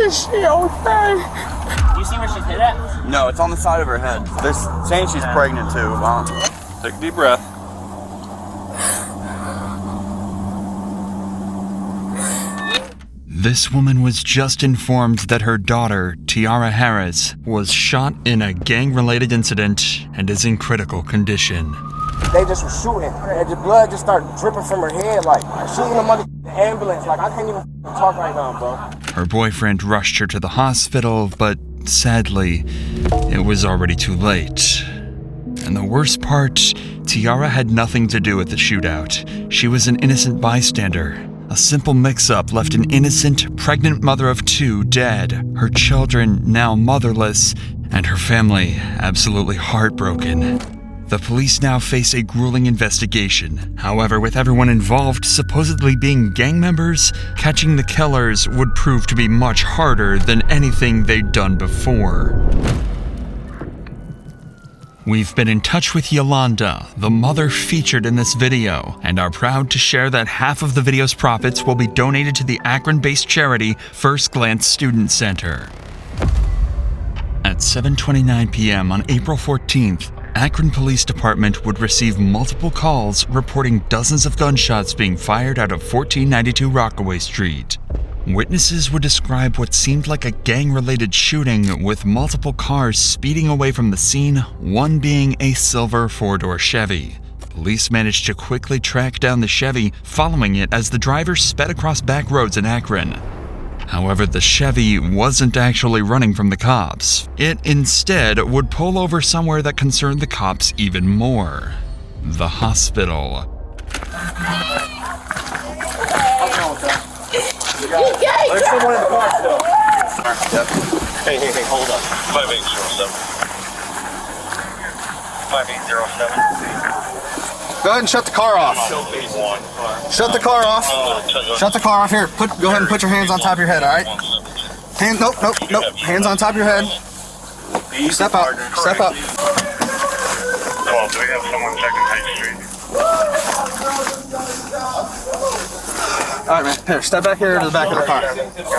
Is she okay? Do you see where she's hit at? No, it's on the side of her head. They're saying she's pregnant too. Take a deep breath. This woman was just informed that her daughter, Teyaurra Harris, was shot in a gang-related incident and is in critical condition. They just were shooting, and the blood just started dripping from her head, like she in the ambulance. Like, I can't even talk right now, bro. Her boyfriend rushed her to the hospital, but sadly, it was already too late. And the worst part, Teyaurra had nothing to do with the shootout. She was an innocent bystander. A simple mix-up left an innocent, pregnant mother of 2 dead, her children now motherless, and her family absolutely heartbroken. The police now face a grueling investigation. However, with everyone involved supposedly being gang members, catching the killers would prove to be much harder than anything they'd done before. We've been in touch with Yolanda, the mother featured in this video, and are proud to share that half of the video's profits will be donated to the Akron-based charity First Glance Student Center. At 7:29 p.m. on April 14th, Akron Police Department would receive multiple calls reporting dozens of gunshots being fired out of 1492 Rockaway Street. Witnesses would describe what seemed like a gang-related shooting with multiple cars speeding away from the scene, one being a silver 4-door Chevy. Police managed to quickly track down the Chevy, following it as the driver sped across back roads in Akron. However, the Chevy wasn't actually running from the cops. It instead would pull over somewhere that concerned the cops even more: the hospital. There's someone in the car still. Yep. Hey, hold up. 5807. 5807. Go ahead and shut the car off. Shut the car off. Shut the car off here. Go ahead and put your hands on top of your head, all right? Nope. Hands on top of your head. Step up. Step up. Well, do we have someone checking High Street? All right, man. Here, step back here to the back of the car.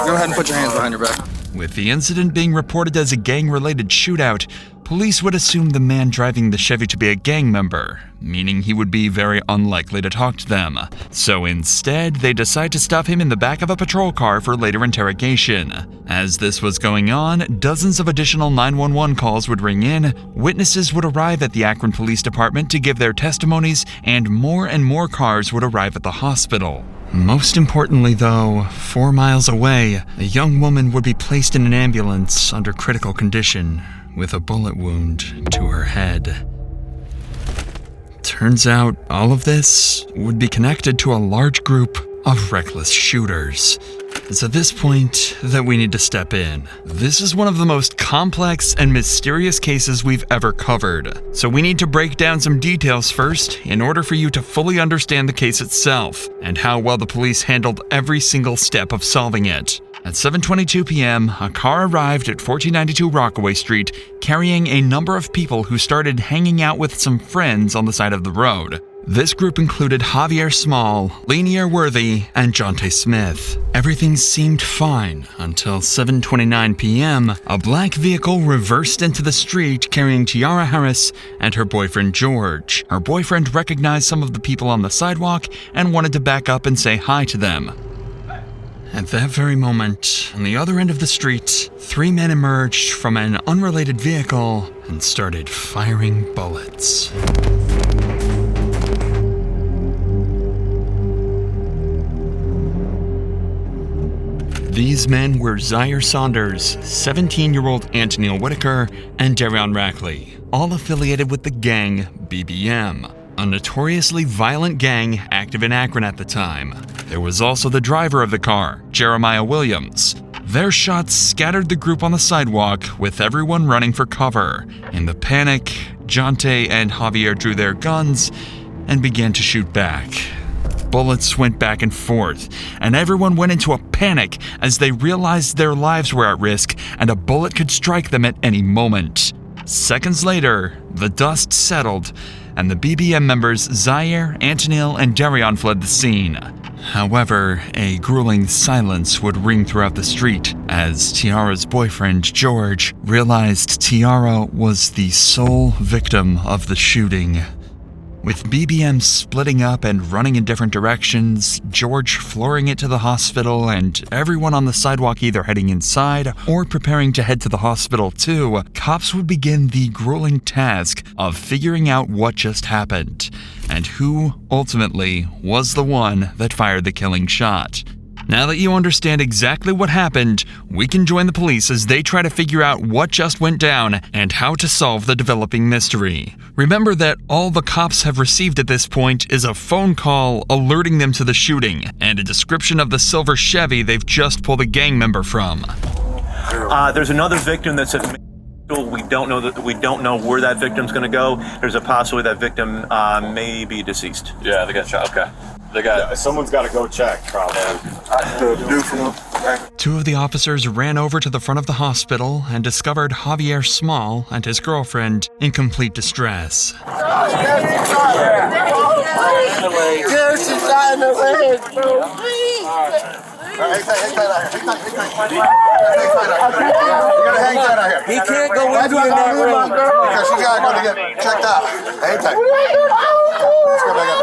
Go ahead and put your hands behind your back. With the incident being reported as a gang-related shootout, police would assume the man driving the Chevy to be a gang member, meaning he would be very unlikely to talk to them. So instead, they decide to stop him in the back of a patrol car for later interrogation. As this was going on, dozens of additional 911 calls would ring in, witnesses would arrive at the Akron Police Department to give their testimonies, and more cars would arrive at the hospital. Most importantly, though, 4 miles away, a young woman would be placed in an ambulance under critical condition, with a bullet wound to her head. Turns out all of this would be connected to a large group of reckless shooters. It's at this point that we need to step in. This is one of the most complex and mysterious cases we've ever covered, so we need to break down some details first in order for you to fully understand the case itself and how well the police handled every single step of solving it. At 7:22 p.m., a car arrived at 1492 Rockaway Street carrying a number of people who started hanging out with some friends on the side of the road. This group included Javier Small, Lanier Worthy, and Jonte Smith. Everything seemed fine until 7:29 p.m., a black vehicle reversed into the street carrying Teyaurra Harris and her boyfriend George. Her boyfriend recognized some of the people on the sidewalk and wanted to back up and say hi to them. At that very moment, on the other end of the street, 3 men emerged from an unrelated vehicle and started firing bullets. These men were Zire Saunders, 17-year-old Antil Whitaker, and Darion Rackley, all affiliated with the gang BBM, a notoriously violent gang active in Akron at the time. There was also the driver of the car, Jeremiah Williams. Their shots scattered the group on the sidewalk, with everyone running for cover. In the panic, Jonte and Javier drew their guns and began to shoot back. Bullets went back and forth, and everyone went into a panic as they realized their lives were at risk and a bullet could strike them at any moment. Seconds later, the dust settled, and the BBM members Zire, Antil, and Darion fled the scene. However, a grueling silence would ring throughout the street as Teyaurra's boyfriend, George, realized Teyaurra was the sole victim of the shooting. With BBMs splitting up and running in different directions, George flooring it to the hospital, and everyone on the sidewalk either heading inside or preparing to head to the hospital too, cops would begin the grueling task of figuring out what just happened, and who, ultimately, was the one that fired the killing shot. Now that you understand exactly what happened, we can join the police as they try to figure out what just went down and how to solve the developing mystery. Remember that all the cops have received at this point is a phone call alerting them to the shooting and a description of the silver Chevy they've just pulled a gang member from. There's another victim that says we don't know where that victim's going to go. There's a possibility that victim may be deceased. Yeah, they got shot. Okay. Someone's got to go check, probably. Two of the officers ran over to the front of the hospital and discovered Javier Small and his girlfriend in complete distress. He can't go with you in that room. Because she's got to go to get checked out. Hang tight. Let's go back up.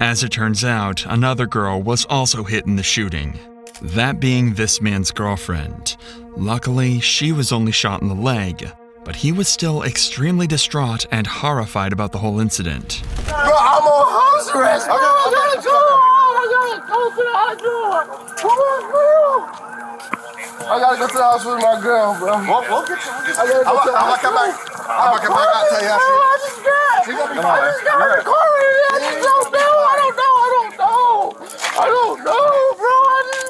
As it turns out, another girl was also hit in the shooting, that being this man's girlfriend. Luckily, she was only shot in the leg, but he was still extremely distraught and horrified about the whole incident. Bro, I'm on house arrest. I gotta go. I gotta go to the house with my girl, bro. We'll get you. I'm gonna come back. I'm gonna come back out and tell you how she I just got recorded. I don't know, bro.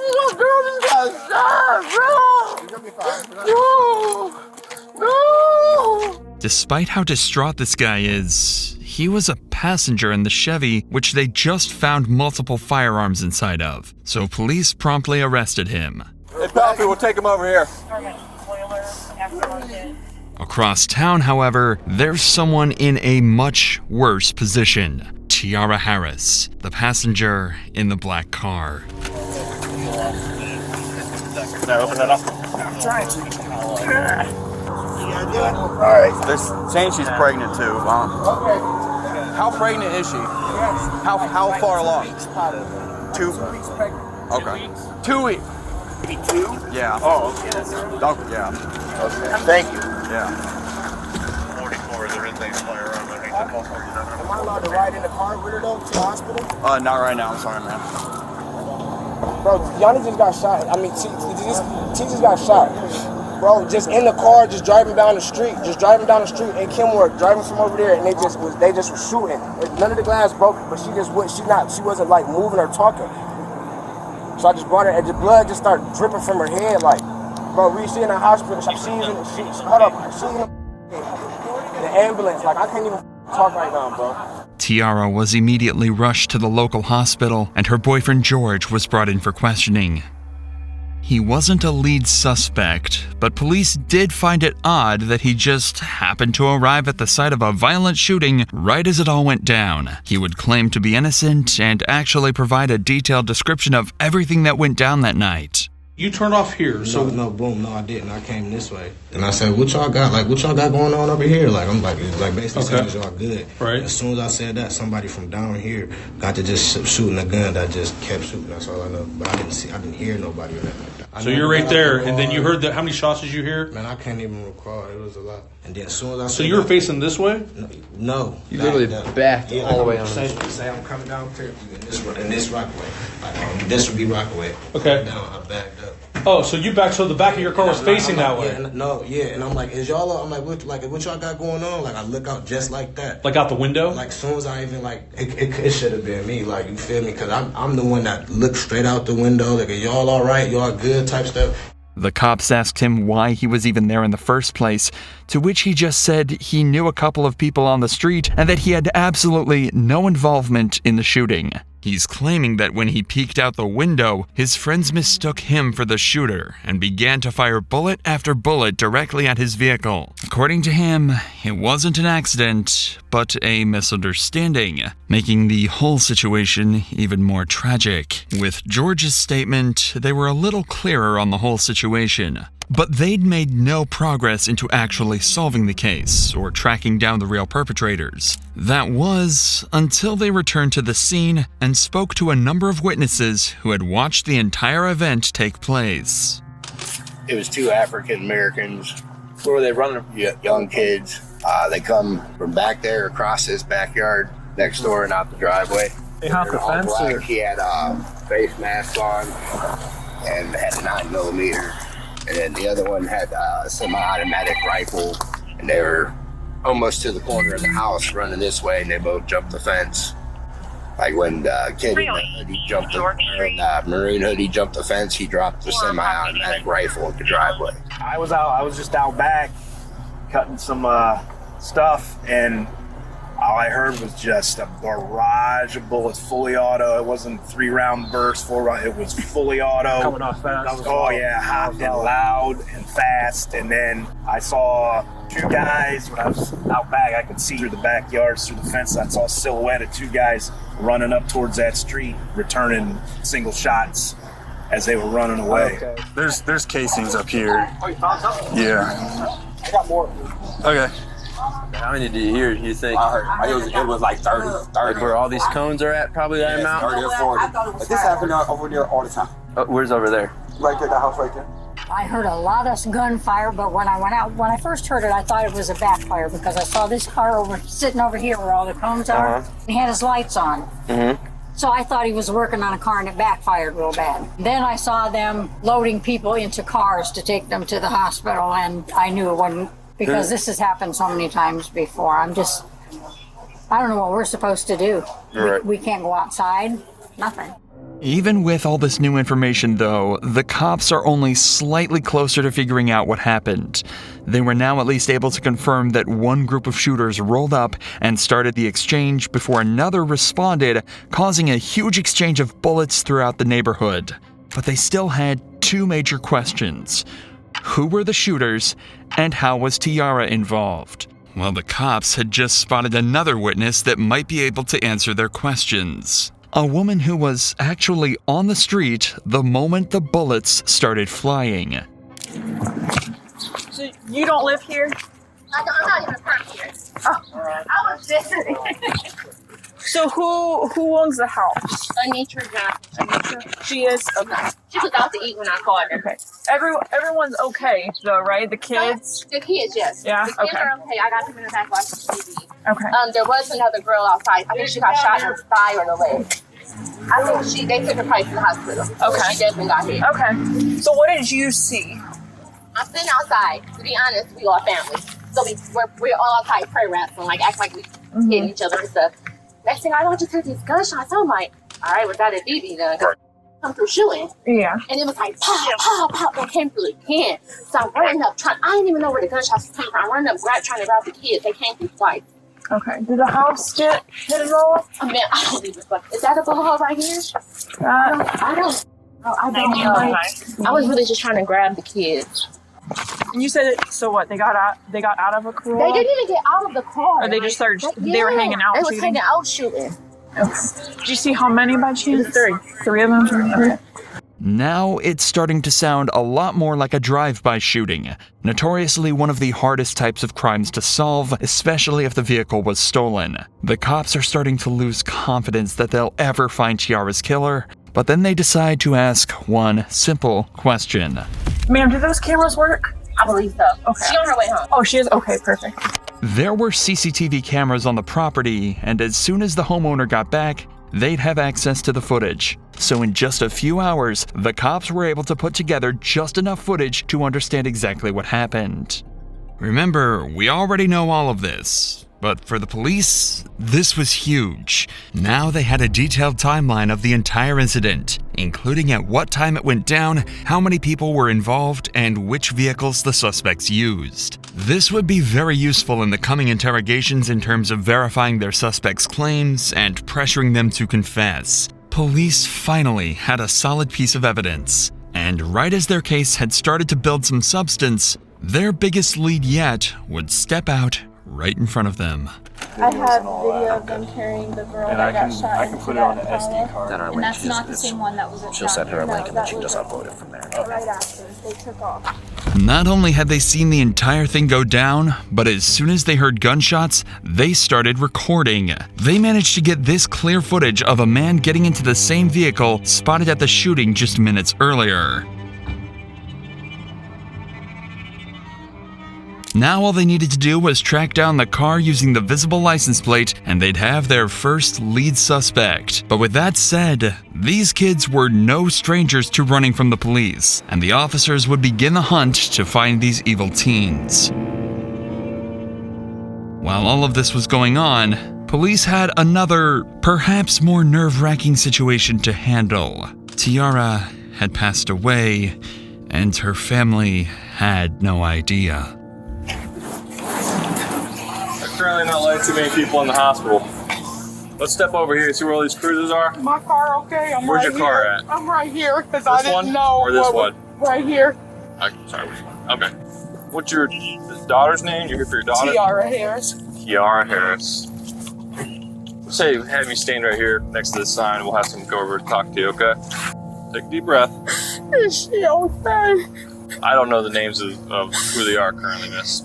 This girl just got shot, bro. No. Despite how distraught this guy is, he was a passenger in the Chevy, which they just found multiple firearms inside of, so police promptly arrested him. Hey, Palpy, we'll take him over here. Across town, however, there's someone in a much worse position. Teyaurra Harris, the passenger in the black car. Can I open that up? I'm trying to. Alright. They're saying she's pregnant too. Okay. How pregnant is she? Yes. How far along? 2 weeks pregnant. Okay. 2 weeks. Maybe 2? Yeah. Oh, okay. Yeah. Okay. Thank you. Yeah. 44, there is a firearm. I think the possible. Am I allowed to ride in the car with her though to the hospital? Not right now. I'm sorry, man. Bro, Yanni just got shot. I mean, T just got shot. Bro, just in the car, just driving down the street in Kenworth, driving from over there, and they just was shooting. None of the glass broke, but she wasn't like moving or talking. So I just brought her, and the blood just started dripping from her head, like, bro, we see in the hospital, she's in the ambulance, like, I can't even talk right now, bro. Teyaurra was immediately rushed to the local hospital, and her boyfriend George was brought in for questioning. He wasn't a lead suspect, but police did find it odd that he just happened to arrive at the site of a violent shooting right as it all went down. He would claim to be innocent and actually provide a detailed description of everything that went down that night. You turned off here, so no, boom, no, I didn't. I came this way, and I said, "What y'all got? Like, what y'all got going on over here?" Like, I'm like basically saying, "Is y'all good?" Right. As soon as I said that, somebody from down here got to just shooting a gun that just kept shooting. That's all I know. But I didn't hear nobody or nothing like that. So you're right there, and then you heard that. How many shots did you hear? Man, I can't even recall. It was a lot. And then as soon as I So you were facing this way? No. You literally backed all the way on. Say I'm coming down here in this Rockaway. Like, this would be Rockaway. Okay. Down, I backed up. Oh, so you backed, so the back of your car was facing that way? And I'm like, is y'all? I'm like, what y'all got going on? Like, I look out just like that. Like out the window? Like, soon as I even it should have been me. Like, you feel me? Because I'm the one that looked straight out the window. Like, are y'all all right? Y'all good? Type stuff. The cops asked him why he was even there in the first place, to which he just said he knew a couple of people on the street and that he had absolutely no involvement in the shooting. He's claiming that when he peeked out the window, his friends mistook him for the shooter and began to fire bullet after bullet directly at his vehicle. According to him, it wasn't an accident, but a misunderstanding, making the whole situation even more tragic. With George's statement, they were a little clearer on the whole situation. But they'd made no progress into actually solving the case or tracking down the real perpetrators. That was until they returned to the scene and spoke to a number of witnesses who had watched the entire event take place. It was 2 African Americans. Where were they running? Young kids. They come from back there across this backyard next door and out the driveway. They hopped the fence? Or? He had a face mask on and had a 9mm. And then the other one had a semi-automatic rifle, and they were almost to the corner of the house running this way, and they both jumped the fence. Like when the kid in the hoodie jumped the maroon hoodie jumped the fence, he dropped the semi-automatic rifle at the driveway. I was just out back cutting some stuff, and all I heard was just a barrage of bullets, fully auto. It wasn't 3-round burst, 4-round. It was fully auto. Coming off fast. Oh yeah, hot and loud and fast. And then I saw 2 guys when I was out back. I could see through the backyards, through the fence. I saw a silhouette of 2 guys running up towards that street, returning single shots as they were running away. Okay. There's casings up here. Oh, you found something? Yeah. I got more. Okay. How many did you hear, you think? I heard it was like 30. Like where all these cones are at, probably that amount? 30 or 40. But this happened over there all the time. Where's over there? Right there, the house right there. I heard a lot of gunfire, but when I went out, when I first heard it, I thought it was a backfire because I saw this car sitting over here where all the cones are. He had his lights on. So I thought he was working on a car and it backfired real bad. Then I saw them loading people into cars to take them to the hospital, and I knew it wasn't, because this has happened so many times before. I don't know what we're supposed to do. Right. We can't go outside, nothing. Even with all this new information, though, the cops are only slightly closer to figuring out what happened. They were now at least able to confirm that one group of shooters rolled up and started the exchange before another responded, causing a huge exchange of bullets throughout the neighborhood. But they still had 2 major questions. Who were the shooters, and how was Teyaurra involved? Well, the cops had just spotted another witness that might be able to answer their questions. A woman who was actually on the street the moment the bullets started flying. So you don't live here? I'm not even from here. Oh. I was visiting. So who owns the house? Anitra Johnson. She is? Okay. She was out to eat when I called her. Okay. Everyone's okay though, right? The kids? The kids, yes. Yeah? The kids are okay. I got them in the back watching TV. Okay. There was another girl outside. I think she got shot in the thigh or the leg. I think they took her probably to the hospital. Okay. She definitely got hit. Okay. So what did you see? I'm sitting outside. To be honest, we all family. So we're all outside prayer wrestling, like act like we hitting each other and stuff. Next thing I know, I just heard these gunshots. I'm like, all right, was that a BB gun? Come through shooting. Yeah. And it was like, pow, pow, pow, and came through again. So I'm running up, I didn't even know where the gunshots came from. I'm running up, trying to grab the kids. They came through twice. Okay. Did the house get hit at all? I mean, I don't even fuck. Is that a ball right here? I don't know. I was really just trying to grab the kids. And you said, so what? They got out of a car? They didn't even get out of the car. Or they just started. They were hanging out. They was hanging out shooting. Okay. Did you see how many by chance? 3. 3 of them. Okay. Now it's starting to sound a lot more like a drive-by shooting, notoriously one of the hardest types of crimes to solve, especially if the vehicle was stolen. The cops are starting to lose confidence that they'll ever find Teyaurra's killer, but then they decide to ask one simple question. Ma'am, do those cameras work? I believe so. Okay. She's on her way home. Oh, she is? Okay, perfect. There were CCTV cameras on the property, and as soon as the homeowner got back, they'd have access to the footage. So in just a few hours, the cops were able to put together just enough footage to understand exactly what happened. Remember, we already know all of this, but for the police, this was huge. Now they had a detailed timeline of the entire incident, including at what time it went down, how many people were involved, and which vehicles the suspects used. This would be very useful in the coming interrogations in terms of verifying their suspects' claims and pressuring them to confess. Police finally had a solid piece of evidence, and right as their case had started to build some substance, their biggest lead yet would step out right in front of them. I have video of them carrying the girl that got shot. I can put it on an SD card. And that's not the same one that was at She'll send her a link and then she can was just upload it from there. right after they took off. Not only had they seen the entire thing go down, but as soon as they heard gunshots, they started recording. They managed to get this clear footage of a man getting into the same vehicle spotted at the shooting just minutes earlier. Now all they needed to do was track down the car using the visible license plate, and they'd have their first lead suspect. But with that said, these kids were no strangers to running from the police, and the officers would begin the hunt to find these evil teens. While all of this was going on, police had another, perhaps more nerve-wracking situation to handle. Teyaurra had passed away, and her family had no idea. Currently not letting too many people in the hospital. Let's step over here and see where all these cruises are. My car, okay? Where's your car at? I'm right here because I didn't one? know. Or this one? Right here. Sorry, which one? Okay. What's your daughter's name? You're here for your daughter? Teyaurra Harris. Teyaurra Harris. Say, have me stand right here next to this sign. We'll have someone go over and talk to you, okay? Take a deep breath. Is she okay? I don't know the names of who they are currently, miss.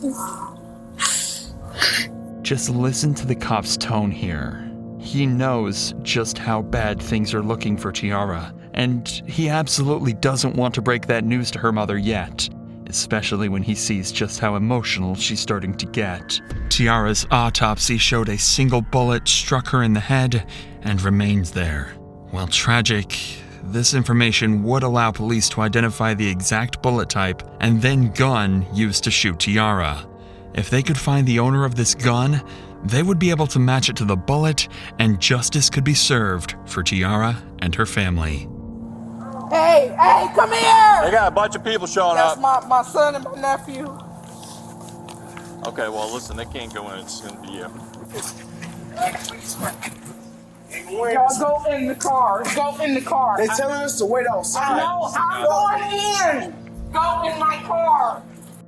Just listen to the cop's tone here. He knows just how bad things are looking for Teyaurra, and he absolutely doesn't want to break that news to her mother yet, especially when he sees just how emotional she's starting to get. Teyaurra's autopsy showed a single bullet struck her in the head and remained there. While tragic, this information would allow police to identify the exact bullet type and then gun used to shoot Teyaurra. If they could find the owner of this gun, they would be able to match it to the bullet, and justice could be served for Teyaurra and her family. Hey, come here! They got a bunch of people showing That's up. my son and my nephew. Okay, well, listen, they can't go in. It's going to be you. Y'all go in the car. Go in the car. They telling us to wait outside. No, I'm going in. Go in my car.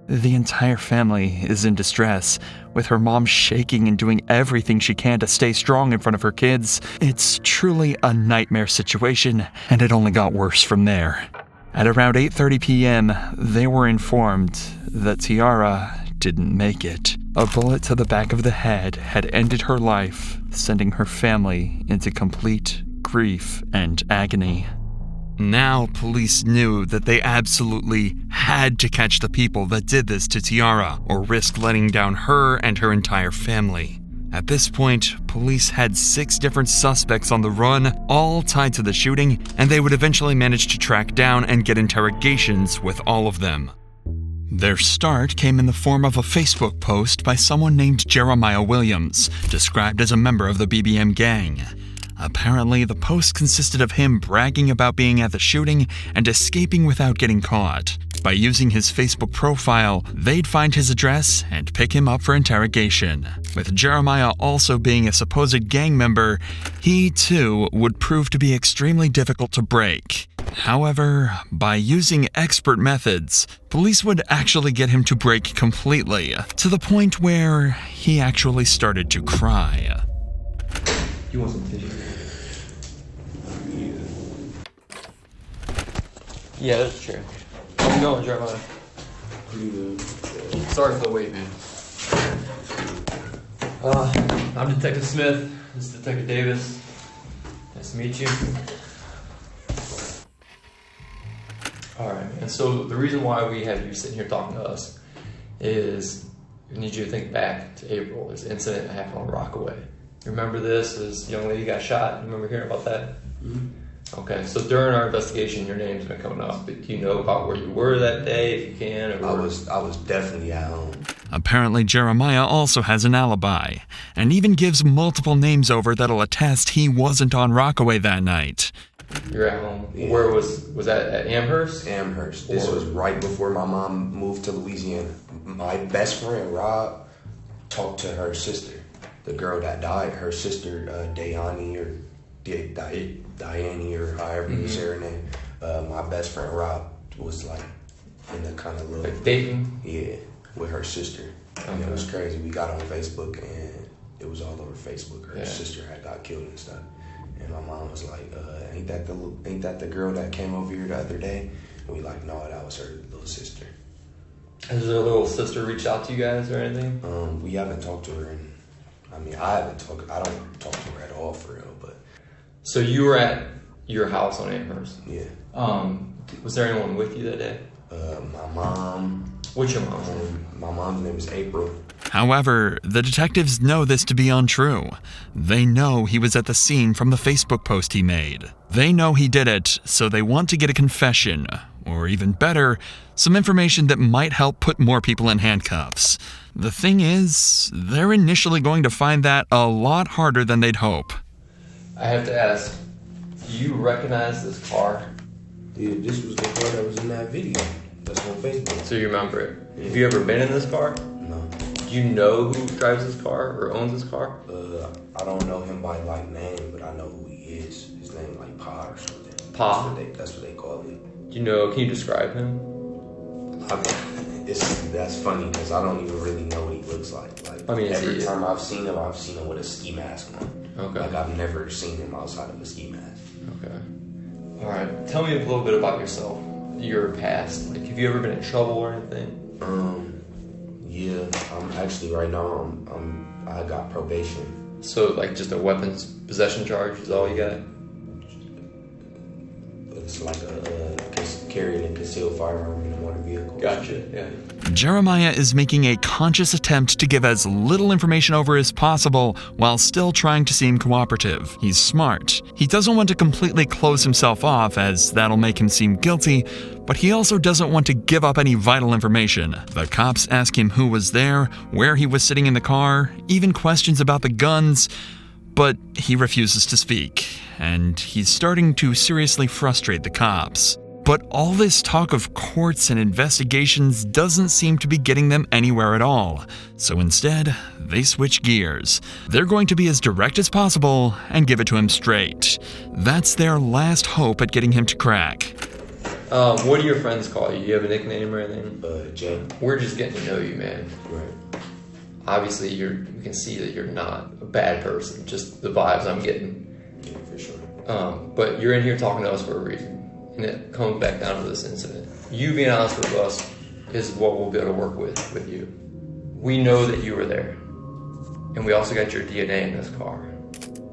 The entire family is in distress, with her mom shaking and doing everything she can to stay strong in front of her kids. It's truly a nightmare situation, and it only got worse from there. At around 8:30 p.m., they were informed that Teyaurra didn't make it. A bullet to the back of the head had ended her life, sending her family into complete grief and agony. Now, police knew that they absolutely had to catch the people that did this to Teyaurra, or risk letting down her and her entire family. At this point, police had 6 different suspects on the run, all tied to the shooting, and they would eventually manage to track down and get interrogations with all of them. Their start came in the form of a Facebook post by someone named Jeremiah Williams, described as a member of the BBM gang. Apparently, the post consisted of him bragging about being at the shooting and escaping without getting caught. By using his Facebook profile, they'd find his address and pick him up for interrogation. With Jeremiah also being a supposed gang member, he too would prove to be extremely difficult to break. However, by using expert methods, police would actually get him to break completely, to the point where he actually started to cry. You want some tissue? Yeah, that's true. How's it going, Jeremiah? Pretty good. Sorry for the wait, man. I'm Detective Smith. This is Detective Davis. Nice to meet you. Alright, and so the reason why we have you sitting here talking to us is we need you to think back to April. There's an incident that happened on Rockaway. Remember this? This young lady got shot. You remember hearing about that? Mm-hmm. Okay, so during our investigation, your name's been coming up. Do you know about where you were that day, if you can? Or I was definitely at home. Apparently, Jeremiah also has an alibi, and even gives multiple names over that'll attest he wasn't on Rockaway that night. You're at home. Yeah. Where was that at Amherst? Amherst. This was right before my mom moved to Louisiana. My best friend, Rob, talked to her sister. The girl that died, her sister, Diane or however you say her name. My best friend, Rob, was like in the kind of little... Like dating? Yeah, with her sister. And it was crazy. We got on Facebook and it was all over Facebook. Her sister had got killed and stuff. And my mom was like, ain't that the girl that came over here the other day? And we like, no, that was her little sister. Has her little sister reached out to you guys or anything? We haven't talked to her, and I don't talk to her at all for real. But so you were at your house on Amherst. Yeah. Was there anyone with you that day? My mom. What's your mom's name? My mom's name is April. However, the detectives know this to be untrue. They know he was at the scene from the Facebook post he made. They know he did it, so they want to get a confession, or even better, some information that might help put more people in handcuffs. The thing is, they're initially going to find that a lot harder than they'd hope. I have to ask, do you recognize this car? Yeah, this was the car that was in that video. That's on Facebook. So you remember it? Yeah. Have you ever been in this car? No. Do you know who drives this car or owns this car? I don't know him by like name, but I know who he is. His name like Pa or something. Pa? That's what they call him. Do you know? Can you describe him? That's funny because I don't even really know what he looks like. Every time I've seen him with a ski mask on. Okay. Like I've never seen him outside of a ski mask. Okay. All right. Tell me a little bit about yourself. Your past. Like, have you ever been in trouble or anything? Yeah. I'm actually right now. I got probation. So like just a weapons possession charge is all you got? It's like carrying a concealed firearm in a motor vehicle. Gotcha. Yeah. Jeremiah is making a conscious attempt to give as little information over as possible while still trying to seem cooperative. He's smart. He doesn't want to completely close himself off, as that'll make him seem guilty, but he also doesn't want to give up any vital information. The cops ask him who was there, where he was sitting in the car, even questions about the guns, but he refuses to speak, and he's starting to seriously frustrate the cops. But all this talk of courts and investigations doesn't seem to be getting them anywhere at all. So instead, they switch gears. They're going to be as direct as possible and give it to him straight. That's their last hope at getting him to crack. What do your friends call you? Do you have a nickname or anything? Jay. We're just getting to know you, man. Right. Obviously, we can see that you're not a bad person. Just the vibes I'm getting. Yeah, for sure. But you're in here talking to us for a reason. And it comes back down to this incident. You being honest with us is what we'll be able to work with you. We know that you were there. And we also got your DNA in this car.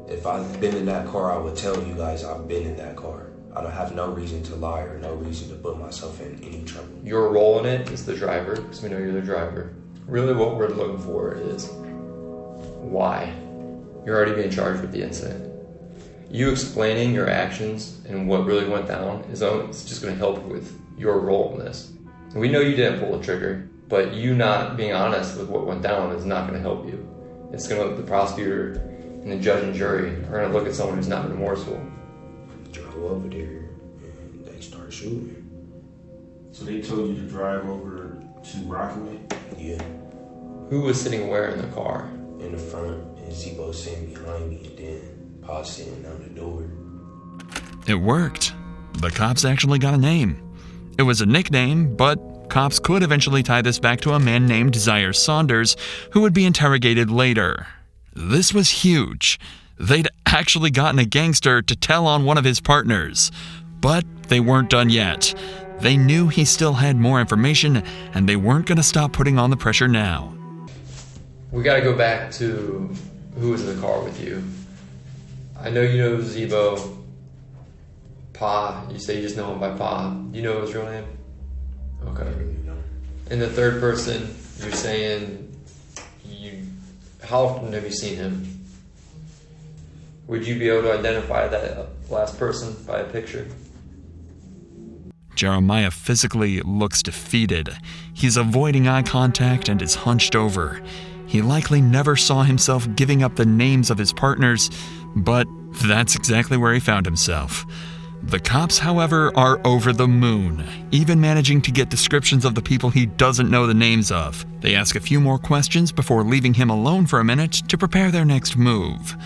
If I've been in that car, I would tell you guys I've been in that car. I don't have no reason to lie or no reason to put myself in any trouble. Your role in it is the driver, because we know you're the driver. Really what we're looking for is why. You're already being charged with the incident. You explaining your actions and what really went down is just going to help with your role in this. We know you didn't pull the trigger, but you not being honest with what went down is not going to help you. It's going to, the prosecutor and the judge and jury are going to look at someone who's not remorseful. Drove over there and they started shooting. So they told you to drive over to Rockaway? Yeah. Who was sitting where in the car? In the front, and Zebo sitting behind me, and then Pa sitting on the door. It worked. The cops actually got a name. It was a nickname, but cops could eventually tie this back to a man named Zire Saunders, who would be interrogated later. This was huge. They'd actually gotten a gangster to tell on one of his partners. But they weren't done yet. They knew he still had more information, and they weren't going to stop putting on the pressure now. We got to go back to who was in the car with you. I know you know Zebo. Pa, you say you just know him by Pa. Do you know his real name? Okay. And the third person, you're saying, how often have you seen him? Would you be able to identify that last person by a picture? Jeremiah physically looks defeated. He's avoiding eye contact and is hunched over. He likely never saw himself giving up the names of his partners, but that's exactly where he found himself. The cops, however, are over the moon, even managing to get descriptions of the people he doesn't know the names of. They ask a few more questions before leaving him alone for a minute to prepare their next move.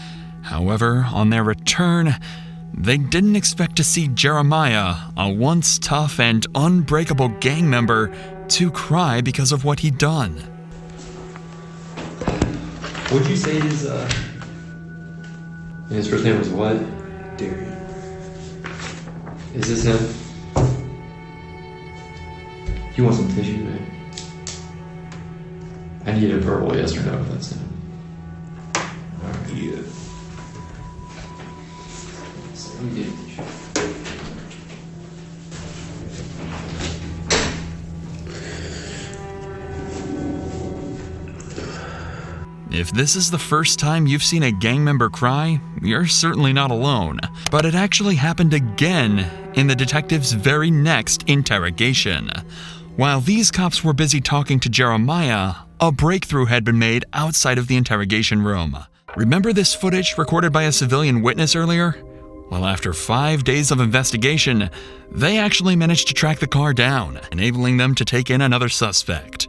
However, on their return, they didn't expect to see Jeremiah, a once tough and unbreakable gang member, to cry because of what he'd done. What'd you say his first name was what? Darian. Is this him? You want some tissue, man? I need a verbal yes or no if that's him. Alright. Yeah. So let me get a tissue. If this is the first time you've seen a gang member cry, you're certainly not alone. But it actually happened again in the detective's very next interrogation. While these cops were busy talking to Jeremiah, a breakthrough had been made outside of the interrogation room. Remember this footage recorded by a civilian witness earlier? Well, after 5 days of investigation, they actually managed to track the car down, enabling them to take in another suspect,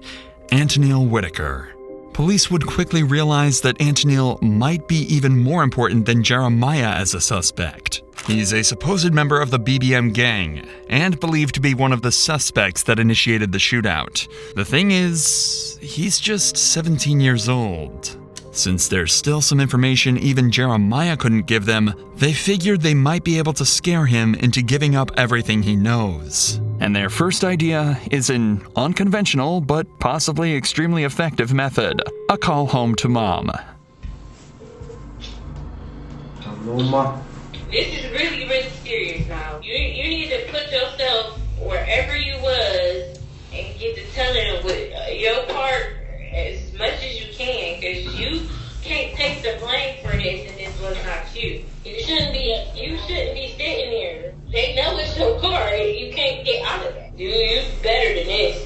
Antil Whitaker. Police would quickly realize that Antil might be even more important than Jeremiah as a suspect. He's a supposed member of the BBM gang, and believed to be one of the suspects that initiated the shootout. The thing is, he's just 17 years old. Since there's still some information even Jeremiah couldn't give them, they figured they might be able to scare him into giving up everything he knows. And their first idea is an unconventional but possibly extremely effective method: a call home to mom. Hello, Ma. This is really, really serious now. You need to put yourself wherever you was and get to telling with your part as much as you can, because you can't take the blame for this, and this was not you. You shouldn't be sitting there. They know it's your car. You can't get out of that. You better than this.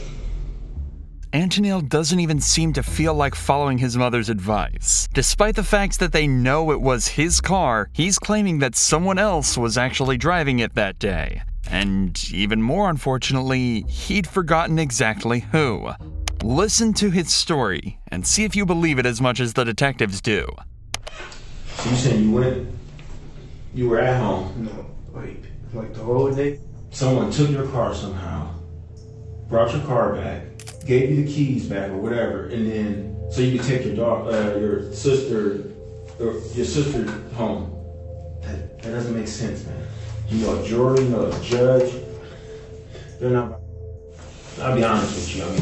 Antil doesn't even seem to feel like following his mother's advice. Despite the fact that they know it was his car, he's claiming that someone else was actually driving it that day. And even more unfortunately, he'd forgotten exactly who. Listen to his story and see if you believe it as much as the detectives do. So you saying you were at home? No, wait, like the whole day? Someone took your car somehow, brought your car back, gave you the keys back or whatever, and then so you could take your sister home. That doesn't make sense, man. You know a jury, you know a judge. They're not. I'll be honest with you. I mean,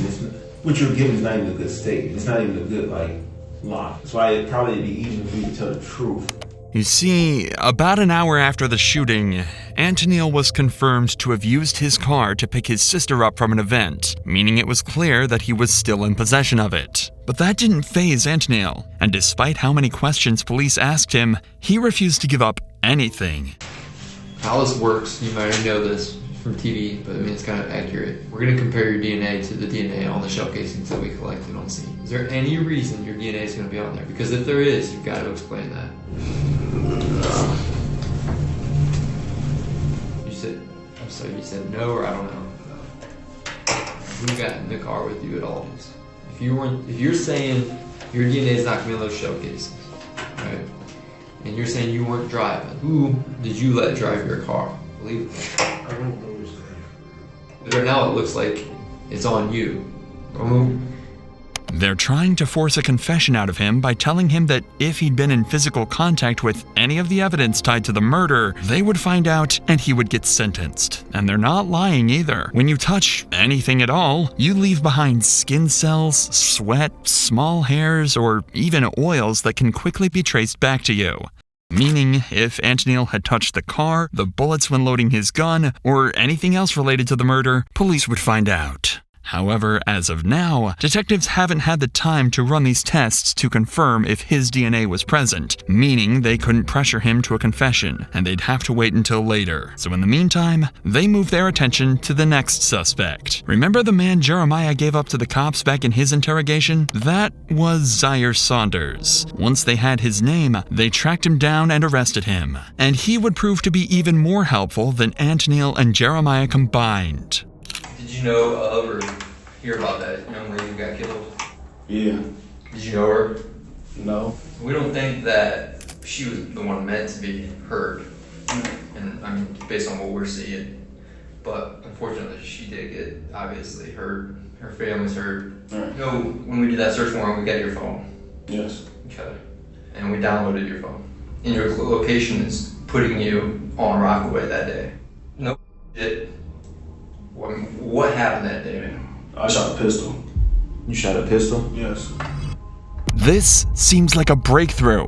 what you're giving is not even a good statement. It's not even a good lie. That's why it'd probably be easier for you to tell the truth. You see, about an hour after the shooting, Antil was confirmed to have used his car to pick his sister up from an event, meaning it was clear that he was still in possession of it. But that didn't faze Antil, and despite how many questions police asked him, he refused to give up anything. How this works, you might already know this from TV, but I mean it's kind of accurate. We're going to compare your DNA to the DNA on the shell casings that we collected on scene. Is there any reason your DNA is going to be on there? Because if there is, you've got to explain that. You said no, or I don't know. Who got in the car with you at all? If you're saying your DNA is not going to be on those shell casings, right? And you're saying you weren't driving, who did you let drive your car? Believe me. I don't know. But now it looks like it's on you. They're trying to force a confession out of him by telling him that if he'd been in physical contact with any of the evidence tied to the murder, they would find out and he would get sentenced. And they're not lying either. When you touch anything at all, you leave behind skin cells, sweat, small hairs, or even oils that can quickly be traced back to you. Meaning, if Antil had touched the car, the bullets when loading his gun, or anything else related to the murder, police would find out. However, as of now, detectives haven't had the time to run these tests to confirm if his DNA was present, meaning they couldn't pressure him to a confession, and they'd have to wait until later. So in the meantime, they move their attention to the next suspect. Remember the man Jeremiah gave up to the cops back in his interrogation? That was Zire Saunders. Once they had his name, they tracked him down and arrested him. And he would prove to be even more helpful than Antil and Jeremiah combined. Did you know of or hear about that young lady who got killed? Yeah. Did you know her? No. We don't think that she was the one meant to be hurt. And I mean, based on what we're seeing. But unfortunately, she did get obviously hurt. Her family's hurt. Right. You know, when we did that search warrant, we got your phone. Yes. Okay. And we downloaded your phone. And your location is putting you on Rockaway that day. No shit. What happened that day, man? I shot a pistol. You shot a pistol? Yes. This seems like a breakthrough.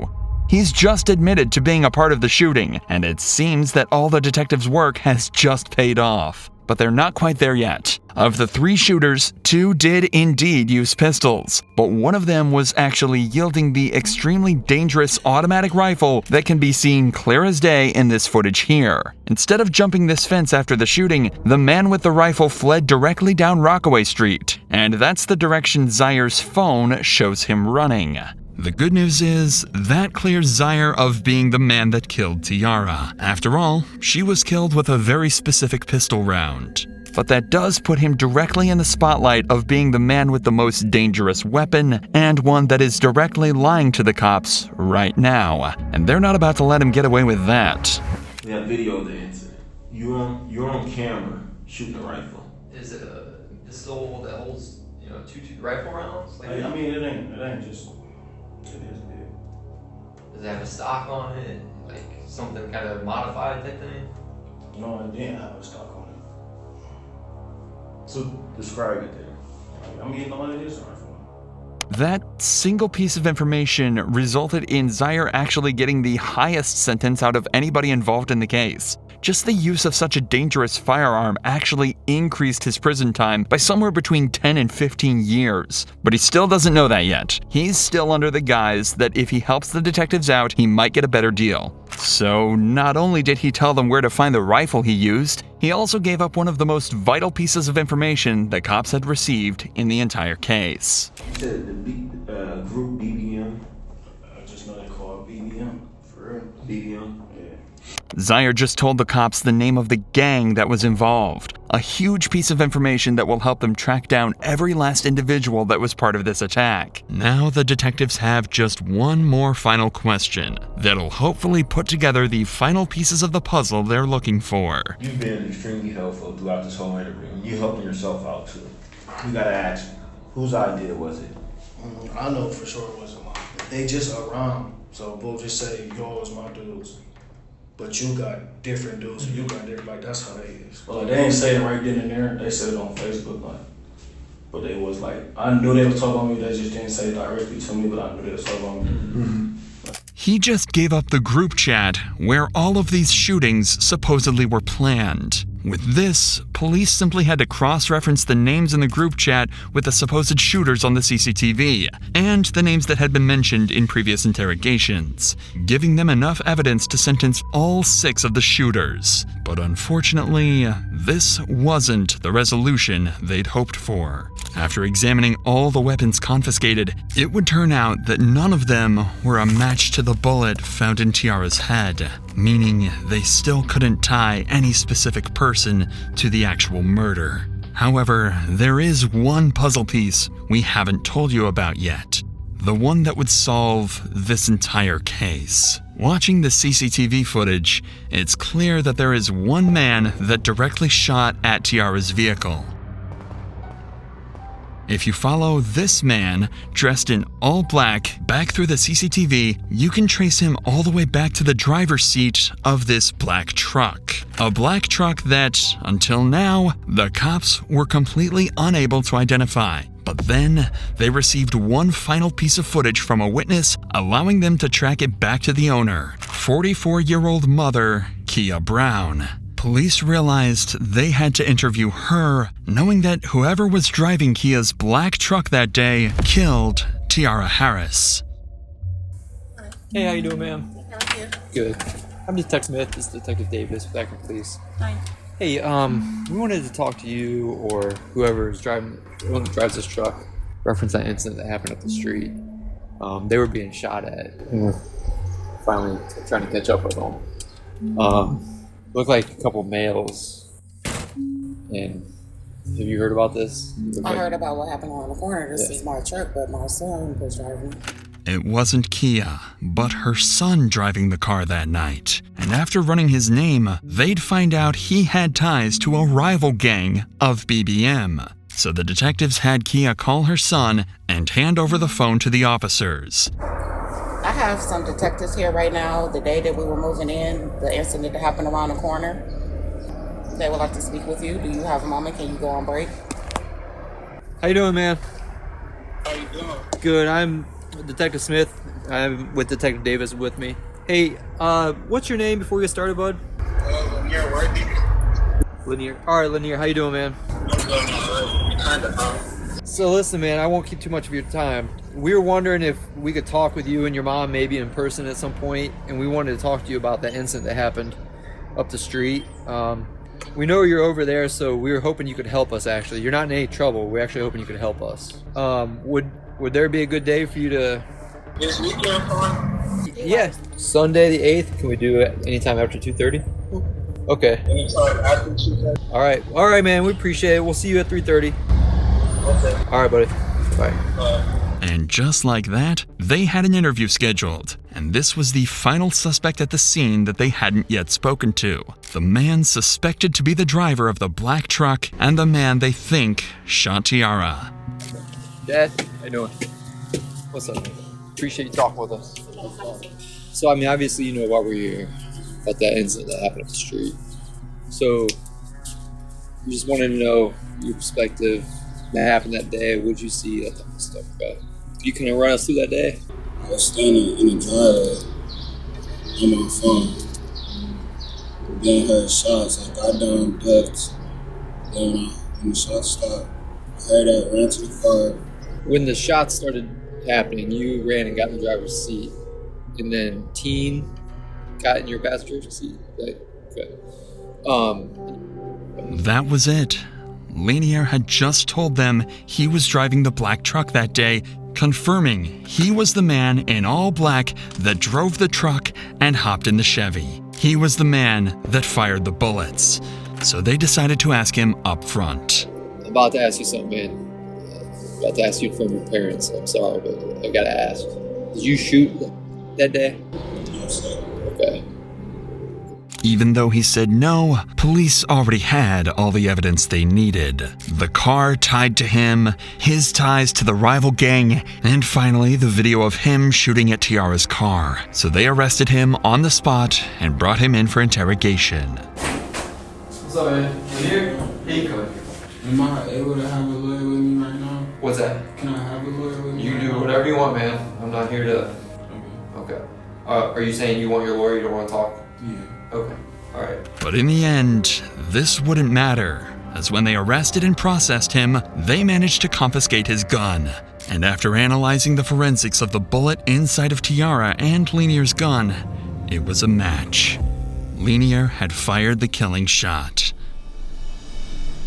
He's just admitted to being a part of the shooting, and it seems that all the detectives' work has just paid off. But they're not quite there yet. Of the 3 shooters, 2 did indeed use pistols, but one of them was actually yielding the extremely dangerous automatic rifle that can be seen clear as day in this footage here. Instead of jumping this fence after the shooting, the man with the rifle fled directly down Rockaway Street, and that's the direction Zire's phone shows him running. The good news is, that clears Zire of being the man that killed Teyaurra. After all, she was killed with a very specific pistol round. But that does put him directly in the spotlight of being the man with the most dangerous weapon, and one that is directly lying to the cops right now. And they're not about to let him get away with that. We have video of the incident. You're on camera shooting a rifle. Is it a pistol that holds, 2 rifle rounds? Like, I mean, it ain't just. It is big. Does it have a stock on it? Like something kind of modified type thing? No, it didn't have a stock on it. So describe it then. I mean, no, it is a rifle. That single piece of information resulted in Zire actually getting the highest sentence out of anybody involved in the case. Just the use of such a dangerous firearm actually increased his prison time by somewhere between 10 and 15 years. But he still doesn't know that yet. He's still under the guise that if he helps the detectives out, he might get a better deal. So not only did he tell them where to find the rifle he used, he also gave up one of the most vital pieces of information the cops had received in the entire case. You said the group BBM? I just know they call it BBM. For real? BBM? Yeah. Zire just told the cops the name of the gang that was involved, a huge piece of information that will help them track down every last individual that was part of this attack. Now the detectives have just one more final question that'll hopefully put together the final pieces of the puzzle they're looking for. You've been extremely helpful throughout this whole interview. You helping yourself out too. We gotta ask, whose idea was it? I know for sure it wasn't mine. They just around, so we'll just say, yo, it's my dudes. But you got different dudes, and you got different, like, that's how they is. Well, they didn't say it right then and there. They said it on Facebook, like. But they was like, I knew they was talking about me. They just didn't say it directly to me, but I knew they was talking about me. Mm-hmm. He just gave up the group chat where all of these shootings supposedly were planned. With this, police simply had to cross-reference the names in the group chat with the supposed shooters on the CCTV, and the names that had been mentioned in previous interrogations, giving them enough evidence to sentence all 6 of the shooters. But unfortunately, this wasn't the resolution they'd hoped for. After examining all the weapons confiscated, it would turn out that none of them were a match to the bullet found in Teyaurra's head, meaning they still couldn't tie any specific person to the actual murder. However, there is one puzzle piece we haven't told you about yet, the one that would solve this entire case. Watching the CCTV footage, it's clear that there is one man that directly shot at Teyaurra's vehicle. If you follow this man, dressed in all black, back through the CCTV, you can trace him all the way back to the driver's seat of this black truck. A black truck that, until now, the cops were completely unable to identify. But then, they received one final piece of footage from a witness, allowing them to track it back to the owner, 44-year-old mother, Kia Brown. police realized they had to interview her, knowing that whoever was driving Kia's black truck that day killed Teyaurra Harris. Hey, how you doing, ma'am? Good. I'm Detective Smith. This is Detective Davis with Akron Police. Hi. Hey, we wanted to talk to you or whoever is driving, who drives this truck, reference that incident that happened up the street. They were being shot at, and we're finally trying to catch up with them. Looked like a couple males. And have you heard about this? I heard about what happened on the corner. This is my truck, but my son was driving. It wasn't Kia, but her son driving the car that night. And after running his name, they'd find out he had ties to a rival gang of BBM. So the detectives had Kia call her son and hand over the phone to the officers. I have some detectives here right now. The day that we were moving in, the incident that happened around the corner, they would like to speak with you. Do you have a moment? Can you go on break? How you doing, man? How you doing? Good. I'm Detective Smith. I'm with Detective Davis with me. Hey, what's your name before we get started, bud? Lanier Worthy. Lanier. All right, Lanier. How you doing, man? I'm doing alright. Kinda. So listen, man, I won't keep too much of your time. We were wondering if we could talk with you and your mom maybe in person at some point, and we wanted to talk to you about that incident that happened up the street. We know you're over there, so we were hoping you could help us, actually. You're not in any trouble. We're actually hoping you could help us. Would there be a good day for you to... This weekend fine? Yeah. Sunday the 8th. Can we do it anytime after 2:30? Okay. Anytime after 2:30? All right. All right, man. We appreciate it. We'll see you at 3:30. Okay. All right, buddy. Bye. And just like that, they had an interview scheduled. And this was the final suspect at the scene that they hadn't yet spoken to. The man suspected to be the driver of the black truck and the man they think shot Teyaurra. Dad, how you doing? What's up, man? Appreciate you talking with us. So, I mean, obviously you know why we're here, about that incident that happened up the street. So, we just wanted to know your perspective. That happened that day. What did you see? That type of stuff. Can you kind of run us through that day? I was standing in the driveway on my phone. Then heard shots. I got down, ducked. Then when the shots stopped, I heard that, ran to the car. When the shots started happening, you ran and got in the driver's seat. And then Teen got in your passenger seat. Okay. That was it. Lanier had just told them he was driving the black truck that day, confirming he was the man in all black that drove the truck and hopped in the Chevy. He was the man that fired the bullets. So they decided to ask him up front. I'm about to ask you something, man. I'm about to ask you from your parents. I'm sorry, but I gotta ask. Did you shoot that day? Yes, sir. Okay. Even though he said no, police already had all the evidence they needed. The car tied to him, his ties to the rival gang, and finally the video of him shooting at Teyaurra's car. So they arrested him on the spot and brought him in for interrogation. What's up, man? Here? Here you come. Am I able to have a lawyer with me right now? What's that? Can I have a lawyer with me? You can do whatever you want, man. I'm not here to... Okay. Are you saying you want your lawyer? You don't want to talk? Yeah. Okay. All right. But in the end, this wouldn't matter, as when they arrested and processed him, they managed to confiscate his gun. And after analyzing the forensics of the bullet inside of Teyaurra and Lanier's gun, it was a match. Lanier had fired the killing shot.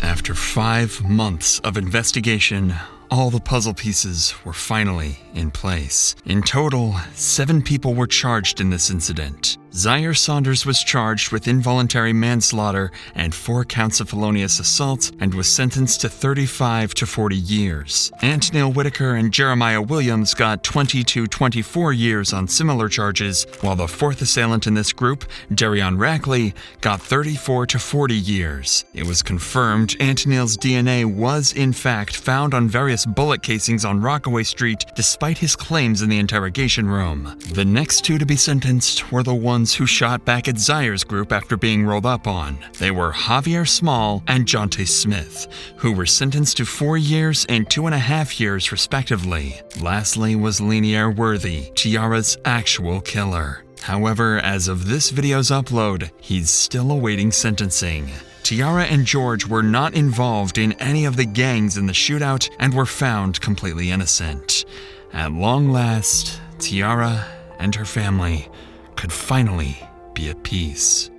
After 5 months of investigation, all the puzzle pieces were finally in place. In total, 7 people were charged in this incident. Zire Saunders was charged with involuntary manslaughter and 4 counts of felonious assault and was sentenced to 35 to 40 years. Antil Whitaker and Jeremiah Williams got 20 to 24 years on similar charges, while the 4th assailant in this group, Darion Rackley, got 34 to 40 years. It was confirmed Antil's DNA was in fact found on various bullet casings on Rockaway Street, despite his claims in the interrogation room. The next 2 to be sentenced were the ones who shot back at Zire's group after being rolled up on. They were Javier Small and Jonte Smith, who were sentenced to 4 years and 2.5 years respectively. Lastly was Lanier Worthy, Teyaurra's actual killer. However, as of this video's upload, he's still awaiting sentencing. Teyaurra and George were not involved in any of the gangs in the shootout and were found completely innocent. At long last, Teyaurra and her family could finally be at peace.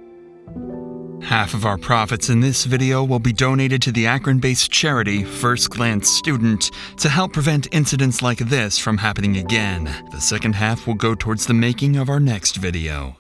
Half of our profits in this video will be donated to the Akron-based charity First Glance Student to help prevent incidents like this from happening again. The second half will go towards the making of our next video.